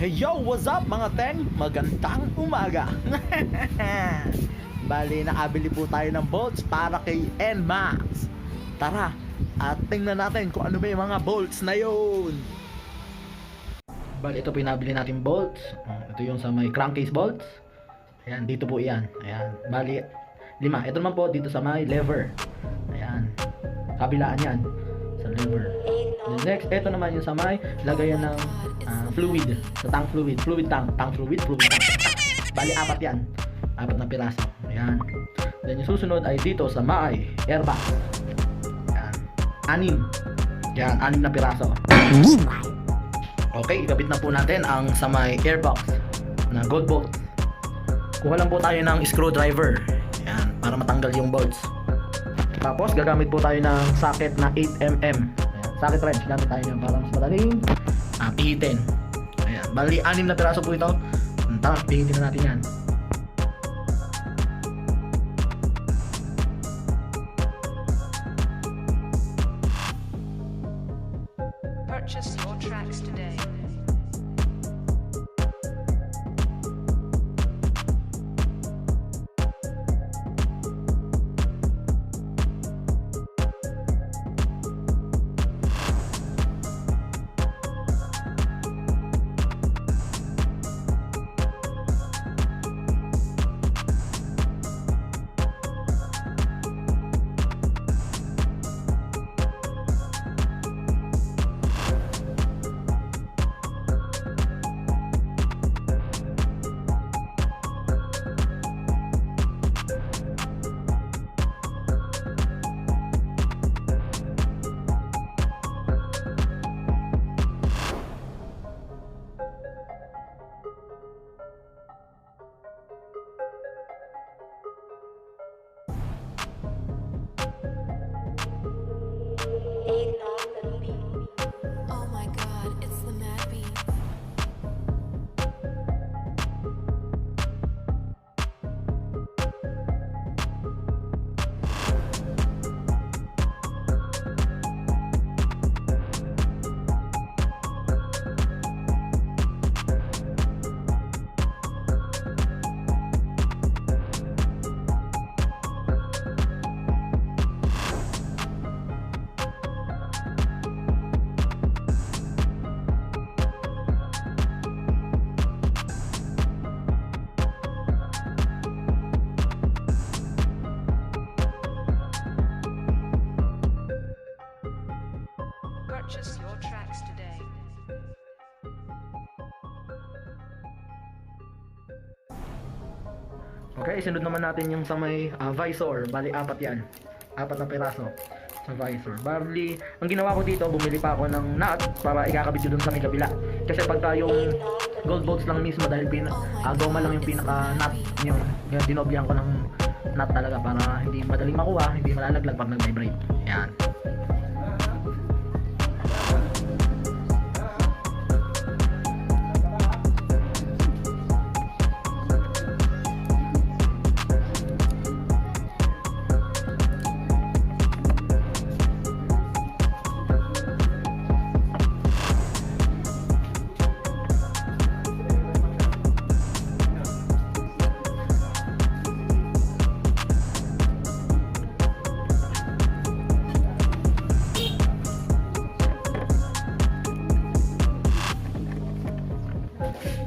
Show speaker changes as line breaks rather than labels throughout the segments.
Hey yo, what's up mga Teng? Magandang umaga. Bali, nakabili po tayo ng bolts para kay Nmax. Tara, at tingnan natin kung ano ba yung mga bolts na yun. Bali, ito po yung nabili natin bolts. Ito yung sa may crankcase bolts. Ayan, dito po yan. Ayan, bali, 5. Ito naman po dito sa may lever. Ayan, kabilaan yan sa lever. Then next, ito naman yung sa may lagayan ng fluid, sa tank fluid, fluid tank. Bali, 4 yan. 4 na piraso. Ayan. Then yung susunod ay dito sa may airbag. Ayan. 6. Yan, 6 na piraso. Okay, ikabit na po natin ang sa may airbox na gold bolt. Kuha lang po tayo ng screwdriver. Ayan, para matanggal yung bolts. Tapos gagamit po tayo ng socket na 8mm. Ayan, socket wrench gamit tayo yan para mas madaling pihitin. Ayan, bali 6 na piraso po ito. Tara, pihitin na natin yan.
Purchase your tracks today.
Oh my god, it's the mad bee.
Purchase your tracks today.
Okay, sunod naman natin yung sa may visor. Bali, 4 yan. 4 na piraso sa visor. Bali, ang ginawa ko dito, bumili pa ako ng nut para ikakabit yun dun sa may kabila. Kasi pagka yung gold bolts lang mismo, dahil goma lang yung pinaka nut yun, dinoblihan ko ng nut talaga para hindi madaling makuha, hindi malalaglag pag nag-vibrate. Yan.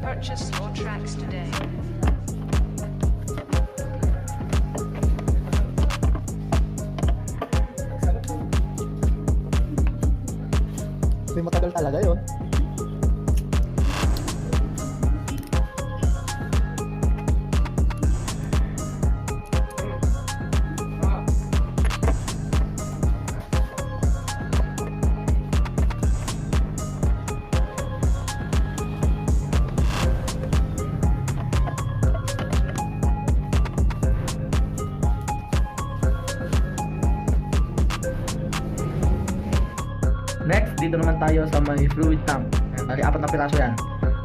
Purchase your tracks today.
May matagal talaga yun. Next, dito naman tayo sa may fluid tank. Ayan, bali 4 na piraso yan.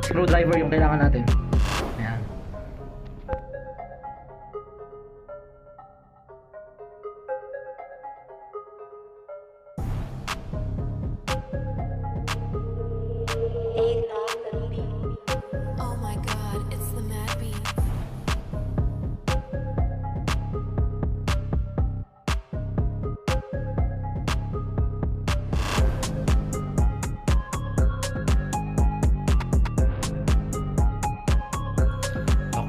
Screwdriver yung kailangan natin. Ayan.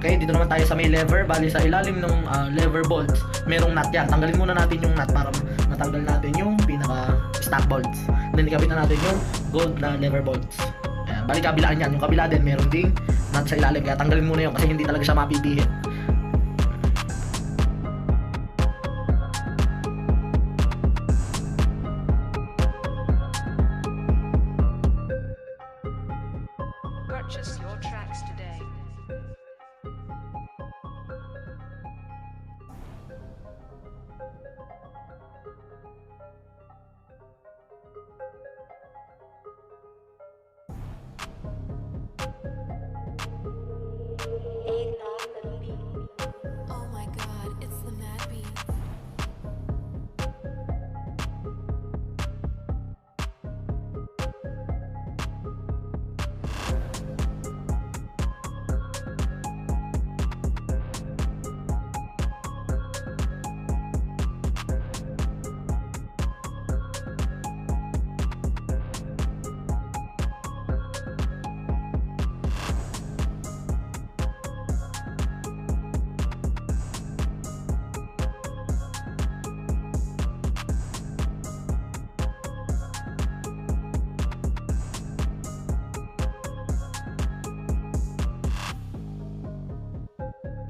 Okay, dito naman tayo sa may lever. Bali sa ilalim ng lever bolts, merong nut yan. Tanggalin muna natin yung nut para matanggal natin yung pinaka stock bolts. Then ikabit na natin yung gold na lever bolts. Ayan, bali kabilaan yan. Yung kabila din meron ding nut sa ilalim. Kaya tanggalin muna yun kasi hindi talaga siya mapipihit.
Purchase your tracks today.
Oh my god, it's the mad beat.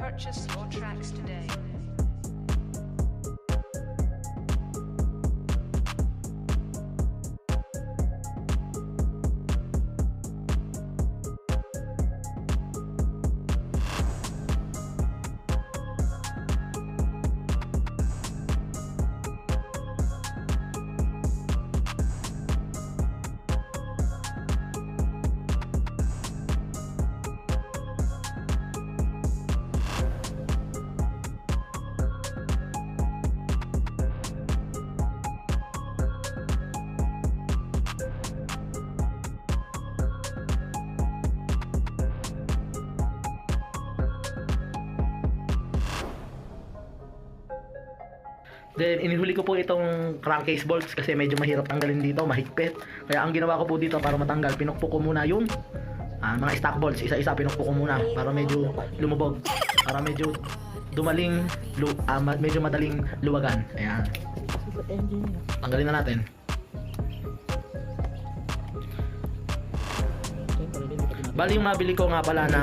Purchase your tracks today.
Then inihuli ko po itong crankcase bolts kasi medyo mahirap tanggalin dito, mahigpit. Kaya ang ginawa ko po dito para matanggal, pinukpok ko muna yung mga stock bolts, isa-isa pinukpok ko muna para medyo lumubog, para medyo medyo madaling luwagan. Ayan. Tanggalin na natin. Bali yung mabili ko nga pala na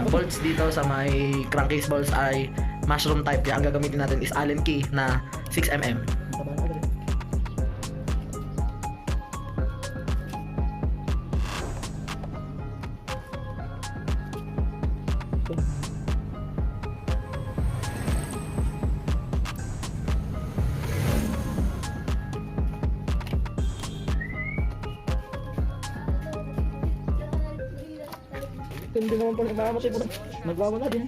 bolts dito sa may crankcase bolts ay mushroom type. Kaya ang gagamitin natin is Allen key na 6mm.
Hindi naman pala nakamatay po. Nagwawala din.